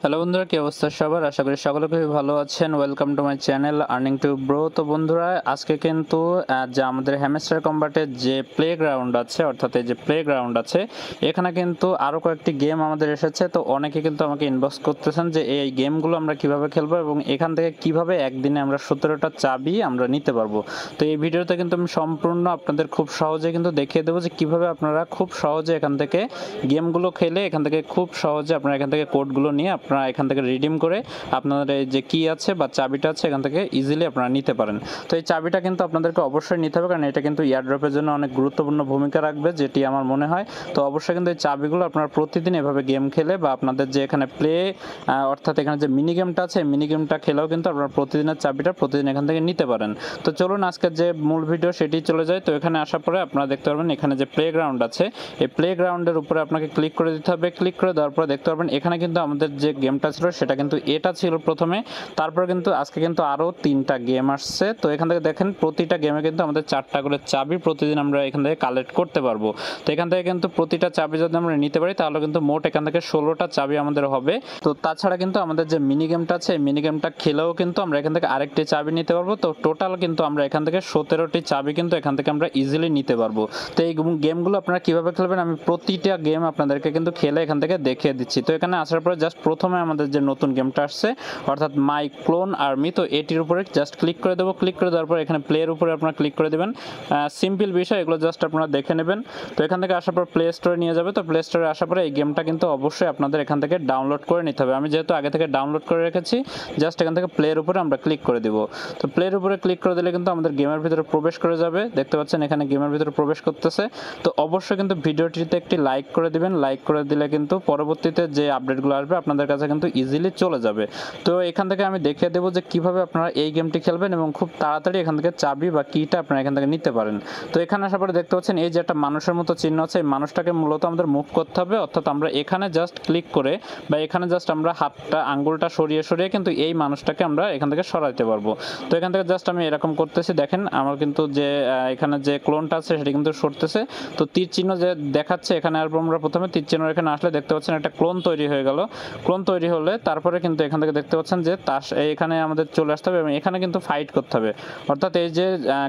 Hello বন্ধুরা, কি অবস্থা সবার? আশা করি সকলে খুবই ভালো আছেন। Welcome to my channel earning to bro. তো বন্ধুরা, আজকে কিন্তু যে আমাদের হ্যামস্টার কম্বাটের যে প্লে গ্রাউন্ড আছে, অর্থাৎ এই যে প্লে গ্রাউন্ড আছে, এখানে কিন্তু আরও কয়েকটি গেম আমাদের এসেছে। তো অনেকে কিন্তু আমাকে ইনবক্স করতেছেন যে এই গেমগুলো আমরা কিভাবে খেলবো এবং এখান থেকে কিভাবে একদিনে আমরা 17টা চাবি আমরা নিতে পারবো। তো এই ভিডিওতে কিন্তু আমি সম্পূর্ণ আপনাদের খুব সহজে কিন্তু দেখিয়ে দেবো যে কিভাবে আপনারা খুব সহজে এখান থেকে গেমগুলো খেলে এখান থেকে খুব সহজে আপনারা এখান থেকে কোডগুলো নিয়ে আপনারা এখান থেকে রিডিম করে আপনাদের যে কি আছে বা চাবিটা আছে এখান থেকে ইজিলি আপনারা নিতে পারেন। তো এই চাবিটা কিন্তু আপনাদেরকে অবশ্যই নিতে হবে, কারণ এটা কিন্তু এয়ারড্রপের জন্য অনেক গুরুত্বপূর্ণ ভূমিকা রাখবে, যেটি আমার মনে হয়। তো অবশ্যই কিন্তু এই চাবিগুলো আপনারা প্রতিদিন এভাবে গেম খেলে বা আপনাদের যে এখানে প্লে অর্থাৎ এখানে যে মিনি গেমটা আছে মিনি গেমটা খেলেও কিন্তু আপনারা প্রতিদিনের চাবিটা প্রতিদিন এখান থেকে নিতে পারেন। তো চলুন আজকের যে মূল ভিডিও সেটি চলে যায়। তো এখানে আসার পরে আপনারা দেখতে পারবেন এখানে যে প্লে গ্রাউন্ড আছে, এই প্লে গ্রাউন্ডের উপরে আপনাকে ক্লিক করে দিতে হবে। ক্লিক করে দেওয়ার পরে দেখতে পারবেন এখানে কিন্তু আমাদের যে গেমটা ছিল সেটা কিন্তু এটা ছিল প্রথমে। তারপর কিন্তু আজকে কিন্তু আরও 3টা গেম আসছে। তো এখান থেকে দেখেন প্রতিটা গেমে কিন্তু আমাদের 4টা করে চাবি প্রতিদিন আমরা এখান থেকে কালেক্ট করতে পারবো। তো এখান থেকে কিন্তু প্রতিটা চাবি যদি আমরা নিতে পারি তাহলে কিন্তু মোট এখান থেকে 16টা চাবি আমাদের হবে। তো তাছাড়া কিন্তু আমাদের যে মিনি গেমটা আছে মিনি গেমটা খেলেও কিন্তু আমরা এখান থেকে আরেকটি চাবি নিতে পারবো। তো টোটাল কিন্তু আমরা এখান থেকে 17টি চাবি কিন্তু এখান থেকে আমরা ইজিলি নিতে পারবো। তো এই গেমগুলো আপনারা কিভাবে খেলবেন আমি প্রতিটা গেম আপনাদেরকে কিন্তু খেলে এখান থেকে দেখিয়ে দিচ্ছি। তো এখানে আসার পরে জাস্ট প্রথমে আমাদের যে নতুন গেমটা আসছে অর্থাৎ মাই ক্লোন আর্মি, তো এটির উপরে জাস্ট ক্লিক করে দেবো। ক্লিক করে দেওয়ার পর এখানে প্লের উপরে আপনারা ক্লিক করে দেবেন। সিম্পল বিষয়, এগুলো জাস্ট আপনারা দেখে নেবেন। তো এখান থেকে আসার পর প্লে স্টোরে নিয়ে যাবে। তো প্লে স্টোরে আসার পরে এই গেমটা কিন্তু অবশ্যই আপনাদের এখান থেকে ডাউনলোড করে নিতে হবে। আমি যেহেতু আগে থেকে ডাউনলোড করে রেখেছি, জাস্ট এখান থেকে প্লের উপরে আমরা ক্লিক করে দিব। তো প্লের উপরে ক্লিক করে দিলে কিন্তু আমাদের গেমের ভিতরে প্রবেশ করে যাবে। দেখতে পাচ্ছেন এখানে গেমের ভিতরে প্রবেশ করতেছে। তো অবশ্যই কিন্তু ভিডিওটিতে একটি লাইক করে দিবেন। লাইক করে দিলে কিন্তু পরবর্তীতে যে আপডেটগুলো আসবে আপনাদের কাছে কিন্তু ইজিলি চলে যাবে। তো এখান থেকে আমি দেখিয়ে দেবো যে কিভাবে আপনারা এই গেমটি খেলবেন এবং খুব তাড়াতাড়ি এখান থেকে চাবি বা কিটা আপনারা এখান থেকে নিতে পারেন। তো এখানে আসার পরে দেখতে পাচ্ছেন এই যে একটা মানুষের মতো চিহ্ন আছে, এই মানুষটাকে মূলত আমাদের মুভ করতে হবে। অর্থাৎ আমরা এখানে জাস্ট ক্লিক করে বা এখানে জাস্ট আমরা হাতটা আঙ্গুলটা সরিয়ে সরিয়ে কিন্তু এই মানুষটাকে আমরা এখান থেকে সরাইতে পারবো। তো এখান থেকে জাস্ট আমি এরকম করতেছি, দেখেন আমার কিন্তু যে এখানে যে ক্লোনটা আছে সেটা কিন্তু সরতেছে। তো তীর চিহ্ন যে দেখাচ্ছে এখানে, আর আমরা প্রথমে তীর চিহ্ন এখানে আসলে দেখতে পাচ্ছেন একটা ক্লোন তৈরি হয়ে গেল। ক্লোন তৈরি হলে তারপরে কিন্তু এখান থেকে দেখতে পাচ্ছেন যে এখানে আমাদের চলে আসতে হবে এবং এখানে কিন্তু ফাইট করতে হবে। অর্থাৎ এই যে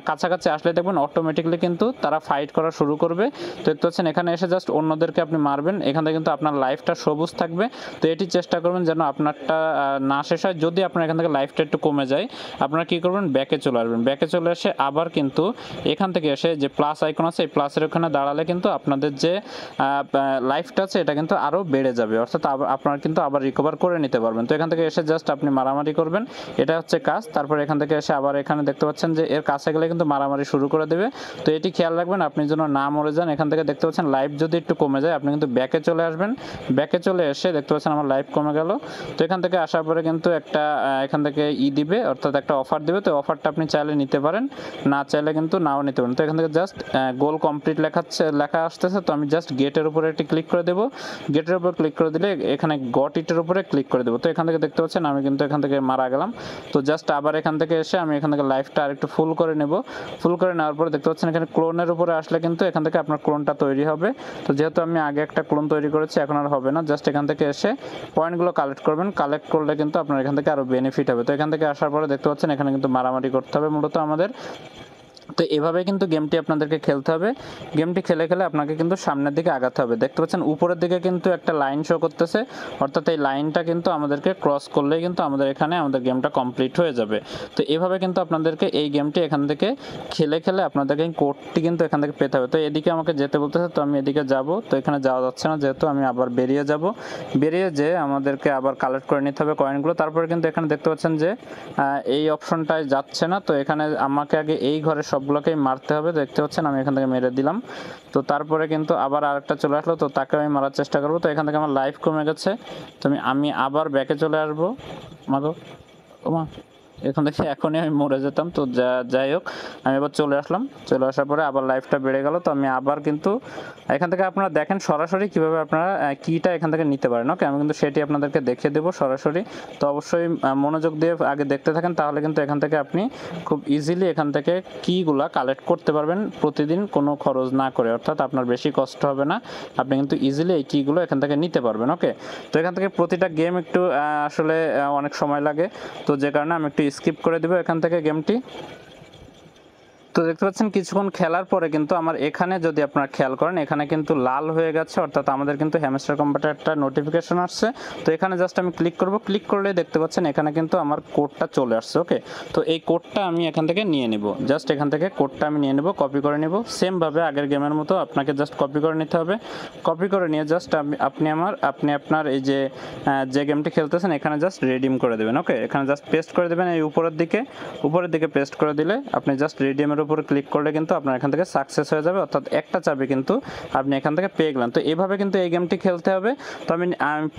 কাছাকাছি আসলে দেখবেন অটোমেটিকলি কিন্তু তারা ফাইট করা শুরু করবে। তো দেখতে পাচ্ছেন এখানে এসে জাস্ট অন্যদেরকে আপনি মারবেন, এখান থেকে কিন্তু আপনার লাইফটা সবুজ থাকবে। তো এটি চেষ্টা করবেন যেন আপনারটা না শেষ হয়। যদি আপনার এখান থেকে লাইফটা একটু কমে যায় আপনারা কী করবেন, ব্যাকে চলে আসবেন। ব্যাকে চলে এসে আবার কিন্তু এখান থেকে এসে যে প্লাস আইকন আছে এই প্লাসের ওখানে দাঁড়ালে কিন্তু আপনাদের যে লাইফটা আছে এটা কিন্তু আরও বেড়ে যাবে। অর্থাৎ আপনারা কিন্তু আবার রিকভার করে নিতে পারবেন। তো এখান থেকে এসে জাস্ট আপনি মারামারি করবেন, এটা হচ্ছে কাজ। তারপর এখান থেকে এসে আবার এখানে দেখতে পাচ্ছেন যে এর কাছে গেলে কিন্তু মারামারি শুরু করে দেবে। তো এটি খেয়াল রাখবেন আপনি যেন না মরে যান। এখান থেকে দেখতে পাচ্ছেন লাইফ যদি একটু কমে যায় আপনি কিন্তু ব্যাকে চলে আসবেন। ব্যাকে চলে এসে দেখতে পাচ্ছেন আমার লাইফ কমে গেল। তো এখান থেকে আসার পরে কিন্তু একটা এখান থেকে দিবে, অর্থাৎ একটা অফার দিবে। তো অফারটা আপনি চাইলে নিতে পারেন, না চাইলে কিন্তু নাও নিতে পারেন। তো এখান থেকে জাস্ট গোল কমপ্লিট লেখা আসতেছে। তো আমি জাস্ট গেটের উপরে একটি ক্লিক করে দেবো। গেটের উপর ক্লিক করে দিলে এখানে গট ইটের উপরে ক্লিক করে দেবো। তো এখান থেকে দেখতে পাচ্ছেন আমি কিন্তু এখান থেকে মারা গেলাম। তো জাস্ট আবার এখান থেকে এসে আমি এখান থেকে লাইফটা আর একটু ফুল করে নেব। ফুল করে নেওয়ার পরে দেখতে পাচ্ছেন এখানে ক্লোনের উপরে আসলে কিন্তু এখান থেকে আপনার ক্লোনটা তৈরি হবে। তো যেহেতু আমি আগে একটা ক্লোন তৈরি করেছি এখন আর হবে না। জাস্ট এখান থেকে এসে পয়েন্টগুলো কালেক্ট করবেন। কালেক্ট করলে কিন্তু আপনার এখান থেকে আরও বেনিফিট হবে। তো এখান থেকে আসার পরে দেখতে পাচ্ছেন এখানে কিন্তু মারামারি করতে হবে মূলত আমাদের। তো এভাবে কিন্তু গেমটি আপনাদেরকে খেলতে হবে। গেমটি খেলে খেলে আপনাকে কিন্তু সামনের দিকে আগাতে হবে। দেখতে পাচ্ছেন উপরের দিকে কিন্তু একটা লাইন শো করতেছে, অর্থাৎ এই লাইনটা কিন্তু আমাদেরকে ক্রস করলেই কিন্তু আমাদের এখানে আমাদের গেমটা কমপ্লিট হয়ে যাবে। তো এভাবে কিন্তু আপনাদেরকে এই গেমটি এখান থেকে খেলে খেলে আপনাদেরকে কোডটি কিন্তু এখান থেকে পেতে হবে। তো এদিকে আমাকে যেতে বলতেছে, তো আমি এদিকে যাব। তো এখানে যাওয়া যাচ্ছে না, যেহেতু আমি আবার বেরিয়ে যাব। বেরিয়ে যেয়ে আমাদেরকে আবার কালেক্ট করে নিতে হবে কয়েনগুলো। তারপরে কিন্তু এখানে দেখতে পাচ্ছেন যে এই অপশনটায় যাচ্ছে না। তো এখানে আমাকে আগে এই ঘরের সবগুলোকেই মারতে হবে। দেখতে পাচ্ছেন আমি এখান থেকে মেরে দিলাম। তো তারপরে কিন্তু আবার আরেকটা চলে আসলো, তো তাকে আমি মারার চেষ্টা করবো। তো এখান থেকে আমার লাইফ কমে গেছে। তো আমি আবার ব্যাকে চলে আসবো। মাগো ওমা, এখান থেকে এখনই আমি মরে যেতাম। তো যাই হোক, আমি এবার চলে আসলাম। চলে আসার পরে আবার লাইফটা বেড়ে গেল। তো আমি আবার কিন্তু এখান থেকে আপনারা দেখেন সরাসরি কীভাবে আপনারা কিটা এখান থেকে নিতে পারেন। ওকে, আমি কিন্তু সেটি আপনাদেরকে দেখিয়ে দেবো সরাসরি। তো অবশ্যই মনোযোগ দিয়ে আগে দেখতে থাকেন, তাহলে কিন্তু এখান থেকে আপনি খুব ইজিলি এখান থেকে কিগুলা কালেক্ট করতে পারবেন প্রতিদিন কোনো খরচ না করে, অর্থাৎ আপনার বেশি কষ্ট হবে না, আপনি কিন্তু ইজিলি এই কিগুলো এখান থেকে নিতে পারবেন। ওকে, তো এখান থেকে প্রতিটা গেম একটু আসলে অনেক সময় লাগে, তো যে কারণে আমি একটু স্কিপ করে দেবো এখান থেকে গেমটি। তো দেখতে পাচ্ছেন কিছুক্ষণ খেলার পরে কিন্তু আমার এখানে যদি আপনারা খেয়াল করেন, এখানে কিন্তু লাল হয়ে গেছে, অর্থাৎ আমাদের কিন্তু হ্যামস্টার কম্বাটের একটা নোটিফিকেশন আসছে। তো এখানে জাস্ট আমি ক্লিক করব, ক্লিক করলে দেখতে পাচ্ছেন এখানে কিন্তু আমার কোডটা চলে আসছে। ওকে, তো এই কোডটা আমি এখান থেকে নিয়ে নিব, জাস্ট এখান থেকে কোডটা আমি নিয়ে নেব, কপি করে নেব। সেমভাবে আগের গেমের মতো আপনাকে জাস্ট কপি করে নিতে হবে। কপি করে নিয়ে জাস্ট আপনি আপনার এই যে গেমটি খেলতেছেন এখানে জাস্ট রিডিম করে দেবেন। ওকে, এখানে জাস্ট পেস্ট করে দেবেন এই উপরের দিকে পেস্ট করে দিলে আপনি জাস্ট রিডিমের উপরে ক্লিক করলে কিন্তু আপনার এখান থেকে সাকসেস হয়ে যাবে, অর্থাৎ একটা চাবি কিন্তু আপনি এখান থেকে পেয়ে গেলেন। তো এইভাবে কিন্তু এই গেমটি খেলতে হবে। তো আমি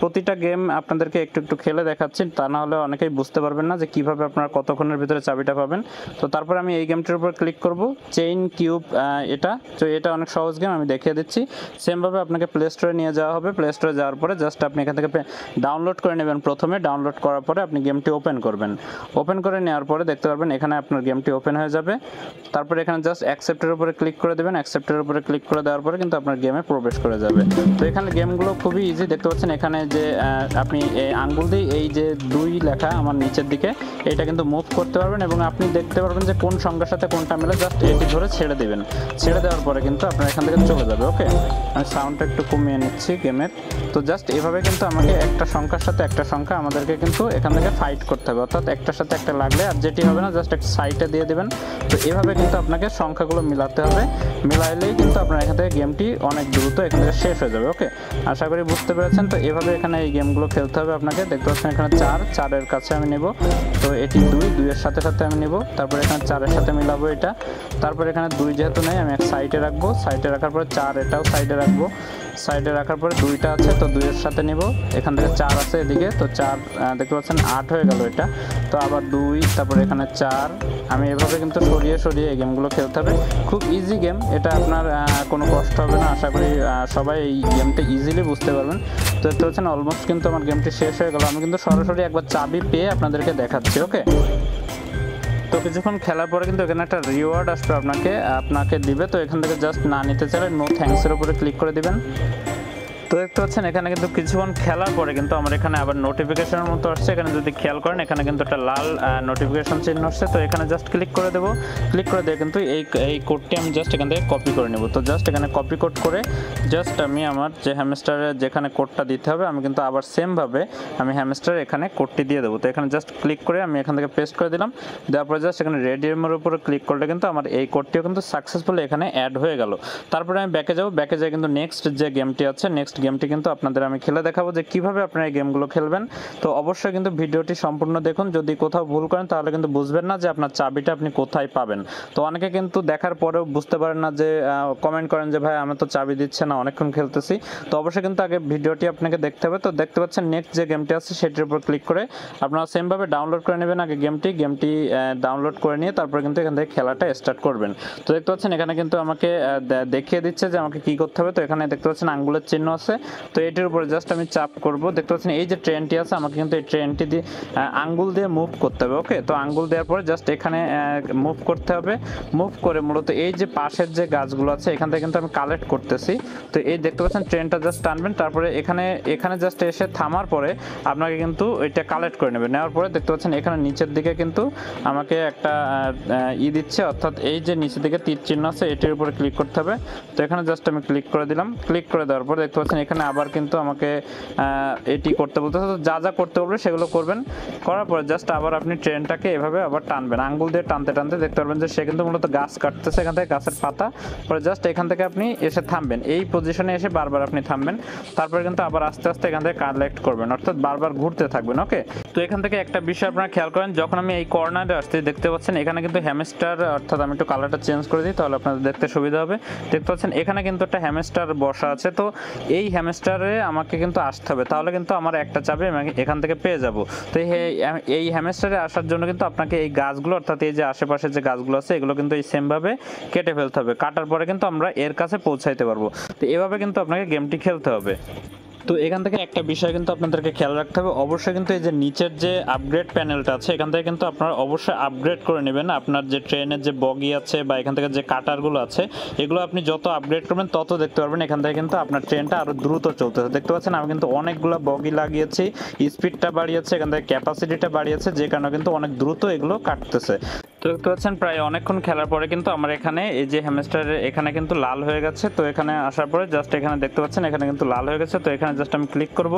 প্রতিটা গেম আপনাদেরকে একটু একটু খেলে দেখাচ্ছি, তা না হলে অনেকেই বুঝতে পারবেন না যে কিভাবে আপনারা কতক্ষণের ভিতরে চাবিটা পাবেন। তো তারপর আমি এই গেমটির উপর ক্লিক করব, চেইন কিউব, এটা অনেক সহজ গেম, আমি দেখিয়ে দিচ্ছি। সেমভাবে আপনাকে প্লে স্টোরে নিয়ে যাওয়া হবে। প্লে স্টোরে যাওয়ার পরে জাস্ট আপনি এখান থেকে ডাউনলোড করে নেবেন। প্রথমে ডাউনলোড করার পরে আপনি গেমটি ওপেন করবেন। ওপেন করে নেওয়ার পরে দেখতে পারবেন এখানে আপনার গেমটি ওপেন হয়ে যাবে। তারপরে এখানে জাস্ট অ্যাকসেপ্টের উপরে ক্লিক করে দেবেন। অ্যাকসেপ্টের উপরে ক্লিক করে দেওয়ার পরে কিন্তু আপনার গেমে প্রবেশ করে যাবে। তো এখানে গেমগুলো খুবই ইজি, দেখতে পাচ্ছেন এখানে যে আপনি আঙ্গুল দিয়ে এই যে 2 লেখা আমার নিচের দিকে, এটা কিন্তু মুভ করতে পারবেন এবং আপনি দেখতে পারবেন যে কোন সংখ্যার সাথে কোনটা মিলে, জাস্ট এটি ধরে ছেড়ে দেবেন। ছেড়ে দেওয়ার পরে কিন্তু আপনার এখান থেকে চলে যাবে। ওকে, আমি সাউন্ডটা একটু কমিয়ে নিচ্ছি গেমের। তো জাস্ট এভাবে কিন্তু আমাকে একটা সংখ্যার সাথে একটা সংখ্যা আমাদেরকে কিন্তু এখান থেকে ফাইট করতে হবে, অর্থাৎ একটার সাথে একটা লাগলে আর যেটি হবে না জাস্ট একটা সাইডে দিয়ে দেবেন। তো এভাবে কিন্তু আপনাকে সংখ্যাগুলো মিলাতে হবে, মিলাইলেই কিন্তু আপনার এখান থেকে গেমটি অনেক দ্রুত এখান থেকে শেষ হয়ে যাবে। ওকে, আশা করি বুঝতে পেরেছেন। তো এভাবে এখানে এই গেমগুলো খেলতে হবে আপনাকে। দেখতে পাচ্ছেন এখানে 4 কাছে আমি নেব, তো এটি 2 এর সাথে সাথে আমি নেব, তারপরে এখানে 4 সাথে মিলাবো এটা, তারপরে এখানে 2 যেহেতু নেই আমি এক সাইডে রাখবো, সাইডে রাখার পরে 4 এটাও সাইডে রাখবো, সাইডে রাখার পরে 2টা আছে তো 2 এর সাথে নিব, এখান থেকে 4 আছে এদিকে, তো 4 দেখতে পাচ্ছেন 8 হয়ে গেল এটা। তো আবার 2, তারপরে এখানে 4, আমি এভাবে কিন্তু সরিয়ে এই গেমগুলো খেলতে হবে। খুব ইজি গেম, এটা আপনার কোনো কষ্ট হবে না। আশা করি সবাই এই গেমটা ইজিলি বুঝতে পারবেন। তো দেখতে পাচ্ছেন অলমোস্ট কিন্তু আমার গেমটি শেষ হয়ে গেল। আমি কিন্তু সরাসরি একবার চাবি পেয়ে আপনাদেরকে দেখাচ্ছি। ওকে, তো কিছুক্ষণ খেলার পরে কিন্তু এখানে একটা রিওয়ার্ড আসবে, আপনাকে দিবে। তো এখান থেকে জাস্ট না নিতে চাইলে নো থ্যাঙ্কসের উপরে ক্লিক করে দিবেন। তো দেখতে পাচ্ছেন এখানে কিন্তু কিছুক্ষণ খেলার পরে কিন্তু আমার এখানে আবার নোটিফিকেশনের মতো আসছে। এখানে যদি খেয়াল করেন এখানে কিন্তু একটা লাল নোটিফিকেশন চিহ্ন আসছে। তো এখানে জাস্ট ক্লিক করে দেবো। ক্লিক করে দিয়ে কিন্তু এই কোডটি আমি জাস্ট এখান থেকে কপি করে নেব। তো জাস্ট এখানে কপি কোড করে জাস্ট আমি আমার যে হ্যামস্টারের যেখানে কোডটা দিতে হবে আমি কিন্তু আবার সেমভাবে আমি হ্যামস্টারের এখানে কোডটি দিয়ে দেবো। তো এখানে জাস্ট ক্লিক করে আমি এখান থেকে পেস্ট করে দিলাম। দেওয়ার পরে জাস্ট এখানে রেডিয়ামের উপরে ক্লিক করলে কিন্তু আমার এই কোডটিও কিন্তু সাকসেসফুলি এখানে অ্যাড হয়ে গেল। তারপরে আমি ব্যাকে যাবো। ব্যাকে যাই কিন্তু নেক্সট যে গেমটি আছে, নেক্সট গেমটি কিন্তু আপনাদের আমি খেলে দেখাবো যে কিভাবে আপনারা এই গেমগুলো খেলবেন। তো অবশ্যই কিন্তু ভিডিওটি সম্পূর্ণ দেখুন। যদি কোথাও ভুল করেন তাহলে কিন্তু বুঝবেন না যে আপনার চাবিটা আপনি কোথায় পাবেন। তো অনেকে কিন্তু দেখার পরেও বুঝতে পারেন না, যে কমেন্ট করেন যে ভাই আমি তো চাবি দিচ্ছে না, অনেকক্ষণ খেলতেছি। তো অবশ্যই কিন্তু আগে ভিডিওটি আপনাকে দেখতে হবে। তো দেখতে পাচ্ছেন নেক্সট যে গেমটি আছে সেটির উপর ক্লিক করে আপনারা সেমভাবে ডাউনলোড করে নেবেন আগে গেমটি ডাউনলোড করে নিয়ে তারপরে কিন্তু এখান থেকে খেলাটা স্টার্ট করবেন। তো দেখতে পাচ্ছেন এখানে কিন্তু আমাকে দেখিয়ে দিচ্ছে যে আমাকে কি করতে হবে। তো এখানে দেখতে পাচ্ছেন আঙ্গুলের চিহ্ন আছে, তো এটির উপরে জাস্ট আমি চাপ করব। দেখতে পাচ্ছেন এই যে ট্রেনটি আছে আমাকে কিন্তু এই ট্রেনটি দিয়ে আঙ্গুল দিয়ে মুভ করতে হবে। ওকে, তো আঙ্গুল দেওয়ার পরে জাস্ট এখানে মুভ করতে হবে। মুভ করে মূলত এই যে পাশের যে গাছগুলো আছে এখান থেকে কিন্তু আমি কালেক্ট করতেছি। তো এই দেখতে পাচ্ছেন ট্রেনটা জাস্ট টানবেন, তারপরে এখানে জাস্ট এসে থামার পরে আপনাকে কিন্তু এটা কালেক্ট করে নেবেন। নেওয়ার পরে দেখতে পাচ্ছেন এখানে নিচের দিকে কিন্তু আমাকে একটা দিচ্ছে, অর্থাৎ এই যে নিচের দিকে তীর চিহ্ন আছে এটির উপরে ক্লিক করতে হবে। তো এখানে জাস্ট আমি ক্লিক করে দিলাম। ক্লিক করে দেওয়ার পরে দেখতে পাচ্ছেন এখানে আবার কিন্তু আমাকে এটি করতে বলতেছে। তো যা করতে বলবে সেগুলো করবেন। করার পরে জাস্ট আবার আপনি ট্রেনটাকে এভাবে আবার টানবেন, আঙ্গুল দিয়ে টানতে টানতে দেখতে পারবেন যে সে কিন্তু মূলত গাছ কাটতেছে এখান থেকে, গাছের পাতা। পরে জাস্ট এখান থেকে আপনি এসে থামবেন, এই পজিশনে এসে বারবার আপনি থামবেন। তারপরে কিন্তু আবার আস্তে আস্তে এখান থেকে কালেক্ট করবেন, অর্থাৎ বারবার ঘুরতে থাকবেন। ওকে, তো এখান থেকে একটা বিষয় আপনারা খেয়াল করেন, যখন আমি এই কর্নারে আসছি দেখতে পাচ্ছেন এখানে কিন্তু হ্যামস্টার, অর্থাৎ আমি একটু কালারটা চেঞ্জ করে দিই তাহলে আপনাদের দেখতে সুবিধা হবে। দেখতে পাচ্ছেন এখানে কিন্তু একটা হ্যামস্টার বসা আছে। তো এই হ্যামস্টারে আমাকে কিন্তু আসতে হবে, তাহলে কিন্তু আমার একটা চাবি আমি এখান থেকে পেয়ে যাব। তো এই হ্যামস্টারে আসার জন্য কিন্তু আপনাকে এই গাছগুলো, অর্থাৎ এই যে আশেপাশে যে গাছগুলো আছে এগুলো কিন্তু এই সেমভাবে কেটে ফেলতে হবে। কাটার পরে কিন্তু আমরা এর কাছে পৌঁছাইতে পারবো। তো এভাবে কিন্তু আপনাকে গেমটি খেলতে হবে। তো এখান থেকে একটা বিষয় কিন্তু আপনাদেরকে খেয়াল রাখতে হবে, অবশ্যই কিন্তু এই যে নিচের যে আপগ্রেড প্যানেলটা আছে এখান থেকে কিন্তু আপনারা অবশ্যই আপগ্রেড করে নেবেন। আপনার যে ট্রেনের যে বগি আছে বা এখান থেকে যে কাটারগুলো আছে এগুলো আপনি যত আপগ্রেড করবেন তত দেখতে পারবেন এখান থেকে কিন্তু আপনার ট্রেনটা আরও দ্রুত চলতেছে। দেখতে পাচ্ছেন আমি কিন্তু অনেকগুলো বগি লাগিয়েছি, স্পিডটা বাড়িয়েছে, এখান থেকে ক্যাপাসিটিটা বাড়িয়েছে, যে কারণে কিন্তু অনেক দ্রুত এগুলো কাটতেছে। তো দেখতে পাচ্ছেন প্রায় অনেকক্ষণ খেলার পরে কিন্তু আমার এখানে এই যে হ্যামস্টারের এখানে কিন্তু লাল হয়ে গেছে। তো এখানে আসার পরে জাস্ট এখানে দেখতে পাচ্ছেন এখানে কিন্তু লাল হয়ে গেছে। তো এখানে জাস্ট আমি ক্লিক করব,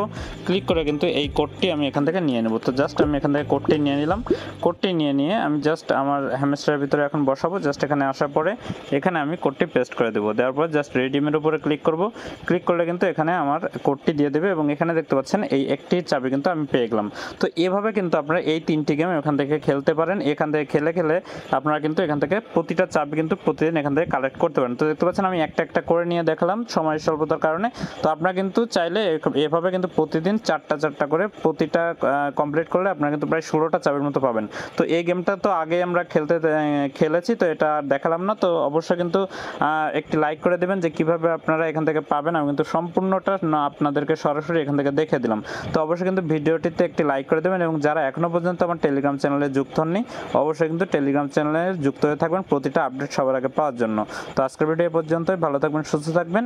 ক্লিক করে কিন্তু এই কোডটি আমি এখান থেকে নিয়ে নেব। তো জাস্ট আমি এখান থেকে কোডটি নিয়ে নিলাম। কোডটি নিয়ে আমি জাস্ট আমার হ্যামস্টারের ভিতরে এখন বসাবো। জাস্ট এখানে আসার পরে এখানে আমি কোডটি পেস্ট করে দেবো। দেওয়ার পর জাস্ট রিডিমের উপরে ক্লিক করব। ক্লিক করলে কিন্তু এখানে আমার কোডটি দিয়ে দেবে এবং এখানে দেখতে পাচ্ছেন এই একটি চাবি কিন্তু আমি পেয়ে গেলাম। তো এভাবে কিন্তু আপনারা এই 3টি গেম এখান থেকে খেলতে পারেন। এখান থেকে খেলে আপনারা কিন্তু এখান থেকে প্রতিটা চাবি কিন্তু প্রতিদিন এখান থেকে কালেক্ট করতে পারেন। তো দেখতে পাচ্ছেন আমি একটা একটা করে নিয়ে দেখালাম সময় স্বল্পতার কারণে। তো আপনারা কিন্তু চাইলে এভাবে কিন্তু প্রতিদিন 4টা করে প্রতিটা কমপ্লিট করলে আপনারা কিন্তু প্রায় 16টা চাবির মতো পাবেন। তো এই গেমটা তো আগে আমরা খেলেছি, তো এটা দেখালাম না। তো অবশ্যই কিন্তু একটি লাইক করে দেবেন যে কিভাবে আপনারা এখান থেকে পাবেন। আমি কিন্তু সম্পূর্ণটা না আপনাদেরকে সরাসরি এখান থেকে দেখে দিলাম। তো অবশ্যই কিন্তু ভিডিওটিতে একটি লাইক করে দেবেন এবং যারা এখনো পর্যন্ত আমার টেলিগ্রাম চ্যানেলে যুক্ত হননি অবশ্যই কিন্তু টেলিগ্রাম চ্যানেলে যুক্ত হয়ে থাকবেন প্রতিটা আপডেট সবার আগে পাওয়ার জন্য। তো আজকের ভিডিও পর্যন্তই, ভালো থাকবেন, সুস্থ থাকবেন।